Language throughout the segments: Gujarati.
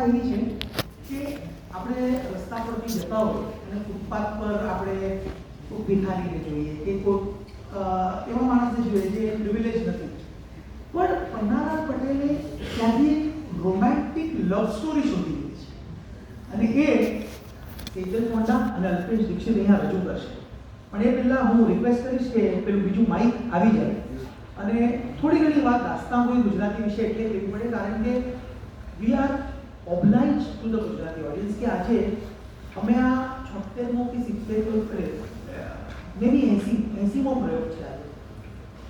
એવી છે કે આપણે રસ્તા પરથી જતા હોય અને ફૂટપાથ પર આપણે કોઈ ભિખારીને જોઈએ કે કોઈ એવા માણસને જોઈએ જે પ્રિવિલેજ નથી, પણ પન્નાલાલ પટેલે ત્યાંથી એક રોમેન્ટિક લવ સ્ટોરી શોધી લીધી છે અને એ સેજલ મોંડા અને અલ્પેશ દીક્ષિત અહીંયા રજૂ કરશે. પણ એ પહેલાં હું રિક્વેસ્ટ કરીશ કે પેલું બીજું માઇક આવી જાય અને થોડી ઘણી વાત દાસ્તાનગોઈ ગુજરાતી વિશે એટલે કહેવી પડે, કારણ કે we are oblige to the Gujarati audience કે આજે અમે આ 76મો કે 70મો મે બી 80મો પ્રયોગ છે આજે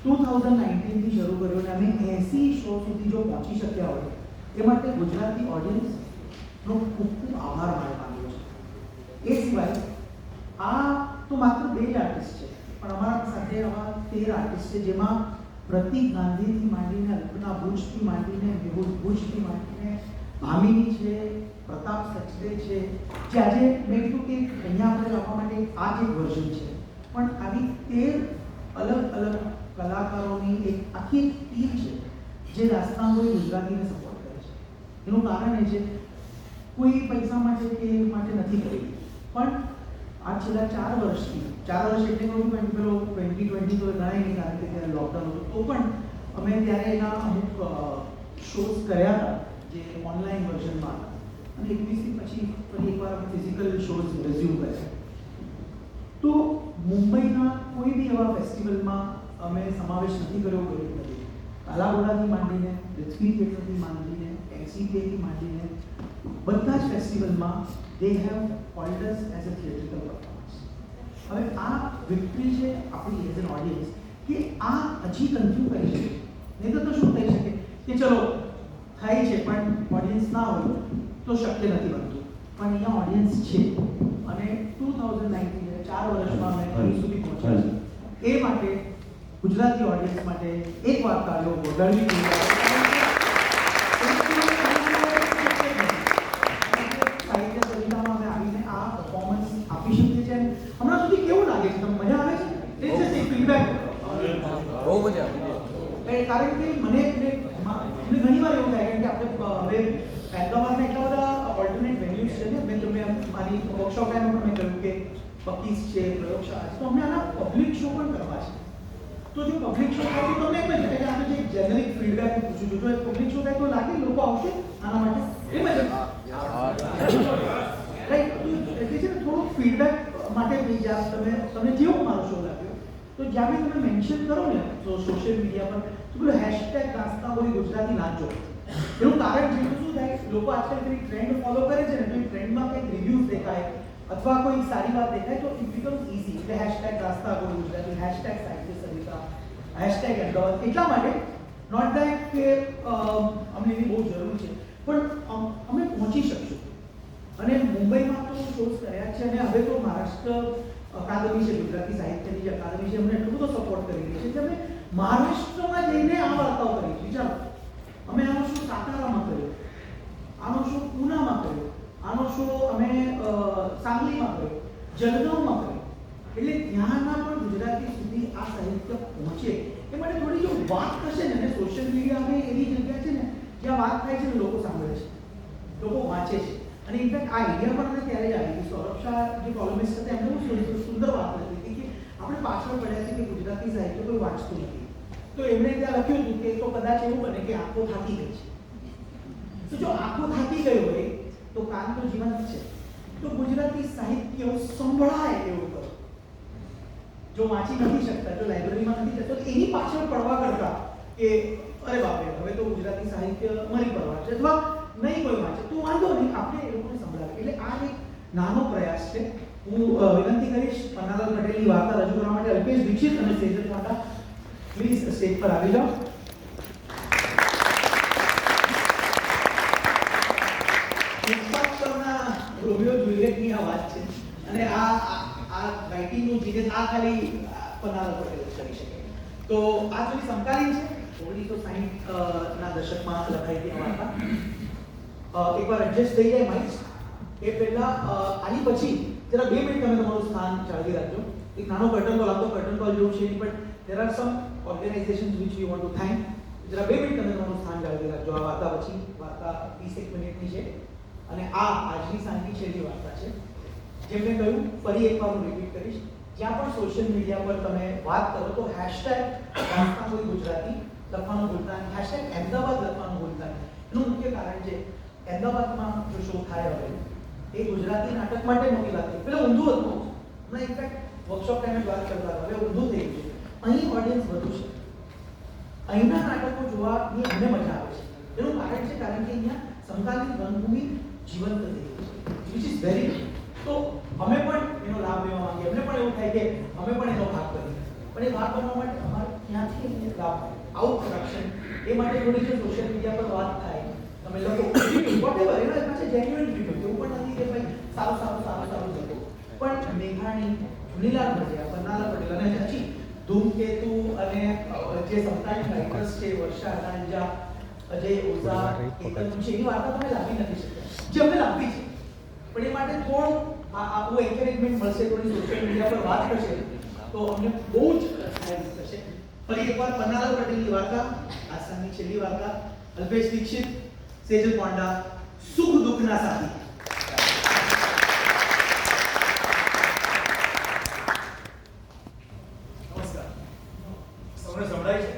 2019થી શરૂ કર્યો અને અમે 80 શો સુધી જો પહોંચી શક્યા હોય એ માટે ગુજરાતી ઓડિયન્સનો ખૂબ ખૂબ આભાર માન્યો છે. એ સિવાય આ તો માત્ર 2 જ આર્ટિસ્ટ છે, પણ અમારા સાથે આવા 13 આર્ટિસ્ટ છે, જેમાં પ્રતિક ગાંધીથી માંડીને અલ્પના ભુજથી માંડીને મેહુલ ભુજથી માંડીને ભામિની છે, પ્રતાપ સચદે છે, જે આજે મેં કીધું કે અહીંયા આપણે લાવવા માટે આ જ એક વર્ઝન છે, પણ આવી 13 અલગ અલગ કલાકારોની એક આખી ટીમ છે જે દાસ્તાનગોઈ ગુજરાતીને સપોર્ટ કરે છે. એનું કારણ એ છે કોઈ પૈસા માટે કે માટે નથી કરી, પણ આ છેલ્લા 4 વર્ષથી 4 વર્ષ એટલે કહું પણ પેલો 2020 તો ગણાય નહીં, કારણ કે ત્યારે લોકડાઉન હતું, તો પણ અમે ત્યારે એના અમુક શોઝ કર્યા હતા જે ઓનલાઈન વર્ઝનમાં હતા અને 21થી પછી ફરી એકવાર ફિઝિકલ શોઝ રેઝ્યુમ કર્યા. તો મુંબઈના કોઈ બી એવા ફેસ્ટિવલમાં અમે સમાવેશ નથી કર્યો ગરીબ નથી. કાલાઘોડાથી માંડીને પૃથ્વી થિયેટરથી માંડીને એક્સીપીથી માંડીને બધા જ ફેસ્ટિવલમાં they have called us as a theatrical performance. હવે આ વિક્ટરી છે આપણી એઝ એન ઓડિયન્સ કે આ હજી કન્ફ્યુ કરી શકે, નહીં તો શું થઈ શકે કે ચલો થાય છે પણ ઓડિયન્સ ના હોય તો શક્ય નથી બનતું, પણ અહીંયા ઓડિયન્સ છે અને 2019 4 વર્ષમાં અમે અહીં સુધી પહોંચ્યા છે. એ માટે ગુજરાતી ઓડિયન્સ માટે એક વાર તાળીઓ વગાડવી જોઈએ. હમણાં સુધી કેવું લાગે છે? તમને મજા આવે છે? એ છે ફીડબેક. બહુ મજા આવે. કારણ કે મને ઘણી વાર એવું થાય કે આપણે હવે અમદાવાદમાં એટલા બધા ઓલ્ટરનેટ વેન્યુઝ છે ને, મેં તમને મારી વર્કશોપ ટાઈમમાં મેં કહ્યું કે પકીસ છે, પ્રયોગશાળા છે, તો અમને આના પબ્લિક શો પણ કરવા છે. તો જો પબ્લિક શો થાય તો તમને એમ જ કે આપણે જે જેનરિક ફીડબેક પૂછું છું, જો પબ્લિક શો થાય તો લાગે લોકો આવશે આના માટે, એમ જ રાઈટ. એટલે છે ને થોડુંક ફીડબેક માટે પ્લીઝ આપ તમને જેવો મારો શો લાગ્યો તો જ્યાં બી તમે મેન્શન કરો ને તો સોશિયલ મીડિયા પર તો પેલું #દાસ્તાનગોઈ ગુજરાતી નાખજો. એનું કારણ છે શું થાય, લોકો આજકાલ પેલી ટ્રેન્ડ ફોલો કરે છે ને, તો એ ટ્રેન્ડમાં કંઈક રિવ્યૂઝ દેખાય અથવા કોઈ સારી વાત દેખાય તો ઇટ બીકમ્સ ઇઝી. એટલે #દાસ્તાનગોઈ ગુજરાતી, #સાહિત્ય સવિતા, #અમદાવાદ. એટલા માટે નોટ ધેટ કે અમને એની બહુ જરૂર છે, પણ અમે પહોંચી શકશું. અને મુંબઈમાં તો શોઝ કર્યા છે અને હવે તો મહારાષ્ટ્ર અકાદમી છે, ગુજરાતી સાહિત્યની જે અકાદમી છે, અમને એટલું બધો સપોર્ટ કરી રહી છે કે અમે મહારાષ્ટ્રમાં જઈને આ વાર્તાઓ કરી છે. વિચારો, અમે આનો શો સાતારામાં કર્યો, આનો શો પૂનામાં કર્યો, આનો શો અમે સાંગલીમાં કર્યો, જલગાંવમાં કર્યો. એટલે ત્યાંના પણ ગુજરાતી સુધી આ સાહિત્ય પહોંચે એ માટે થોડી જો વાત થશે ને, અને સોશિયલ મીડિયા હવે એવી જગ્યા છે ને જ્યાં વાત થાય છે ને લોકો સાંભળે છે, લોકો વાંચે છે. અને ઇનફેક્ટ આ આઈડિયા પણ મને ત્યારે જ આવી હતી. સૌરભ શાહ જે કોલમિસ્ટ હતા એમને બહુ સુંદર વાત હતી કે આપણે પાછળ પડ્યા છે કે ગુજરાતી સાહિત્ય કોઈ વાંચતું નથી, તો એમણે ત્યાં લખ્યું હતું કે તો કદાચ એવું બને કે આંખો થાકી ગઈ છે. તો જો આંખો થાકી ગઈ હોય તો કાન તો જીવંત છે, તો ગુજરાતી સાહિત્ય સંભળાય એવું કરો. જો વાંચી નથી શકતા, જો લાઇબ્રેરીમાં નથી જતો, એની પાછળ પડવા કરતા કે અરે બાપરે હવે તો ગુજરાતી સાહિત્ય મરી પડવા છે અથવા નહીં કોઈ વાંચે તો વાંધો નહીં, આપણે એ લોકોને સંભળાવે. એટલે આ એક નાનો પ્રયાસ છે. હું વિનંતી કરીશ પન્નાલાલ પટેલની વાર્તા રજૂ કરવા માટે અલ્પેશ દીક્ષિત અને સેજલ મોંડા પ્લીઝ સ્ટેજ પર આવી જાઓ. રોમિયો જુલિયટની આ વાત છે અને આ રાઇટિંગનું જીવન આ ખાલી પન્નાલાલ પટેલ કરી શકે. તો આ થોડી સમકાલીન છે, 1960ના દશકમાં લખાઈ હતી વાર્તા. એકવાર એડજસ્ટ થઈ જાય માઇક એ પહેલા આની પછી જરા 2 મિનિટ તમે તમારું સ્થાન જાળવી રાખજો. એક નાનો કર્ટન કોલ આપતો, કર્ટન કોલ જેવું છે but there are some organizations which we want to thank. જરા 2 મિનિટ તમે તમારું સ્થાન જાળવી રાખજો. આ વાર્તા પછી વાર્તા 20 મિનિટની છે. અને આ આજની સાંજની છેલ્લી વાર્તા છે. જેમ મેં કહ્યું, ફરી એકવાર હું રિપીટ કરીશ, જ્યાં પણ સોશિયલ મીડિયા પર તમે વાત કરો તો #દાસ્તાનગોઈ ગુજરાતી લખવાનું ભૂલતા નહીં, #અહેમદાબાદ લખવાનું ભૂલતા નહીં. એનું મુખ્ય કારણ છે, અહેમદાબાદમાં જો શો થાય હવે એ ગુજરાતી નાટક માટે મોટી વાત છે. પેલો ઊંધું હતું, હમણાં ઇનફેક્ટ વર્કશોપ ટાઈમે વાત કરતા હતા, હવે ઊંધું થઈ ગયું છે. અહીં ઓડિયન્સ વધુ છે, અહીંના નાટકો જોવાની અમને મજા આવે છે. એનું કારણ છે કારણ કે અહીંયા સમકાલીન રંગભૂમિ જીવંત થઈ ગઈ છે, વિચ ઇઝ વેરી ગુડ. તો અમે પણ એનો લાભ લેવા માંગીએ, અમને પણ એવું થાય કે અમે પણ એનો ભાગ કરીએ, પણ એ ભાગ બનવા માટે અમારે ક્યાંથી લાભ આઉટ પ્રોડક્શન એ માટે થોડી જે સોશિયલ મીડિયા પર વાત થાય, તમે લોકો વોટેવર એના પાસે જેન્યુઇન રિવ્યુ એવું પણ નથી કે ભાઈ સારું લખો, પણ મેઘાણી, ચુનીલાલ ભટિયા, પન્નાલાલ પટેલ અને હજી ધૂમકેતુ અને જે સમકાલીન રાઇટર્સ છે, વર્ષા અનાંજા, અજય ઓઝા, કેતન છે, એની વાર્તા તમે લાવી નથી શકતા, જે અમને લાવવી છે. પણ એ માટે થોડું આવું એન્કરેજમેન્ટ મળશે, થોડી સોશિયલ મીડિયા પર વાત કરશે તો અમને બહુ જ હેલ્પ થશે. ફરી એકવાર પન્નાલાલ પટેલની વાર્તા, આસામની છેલ્લી વાર્તા, અલ્પેશ દીક્ષિત, સેજલ પાંડા, સુખ દુઃખના સાથી. નમસ્કાર. સૌને સંભળાય છે?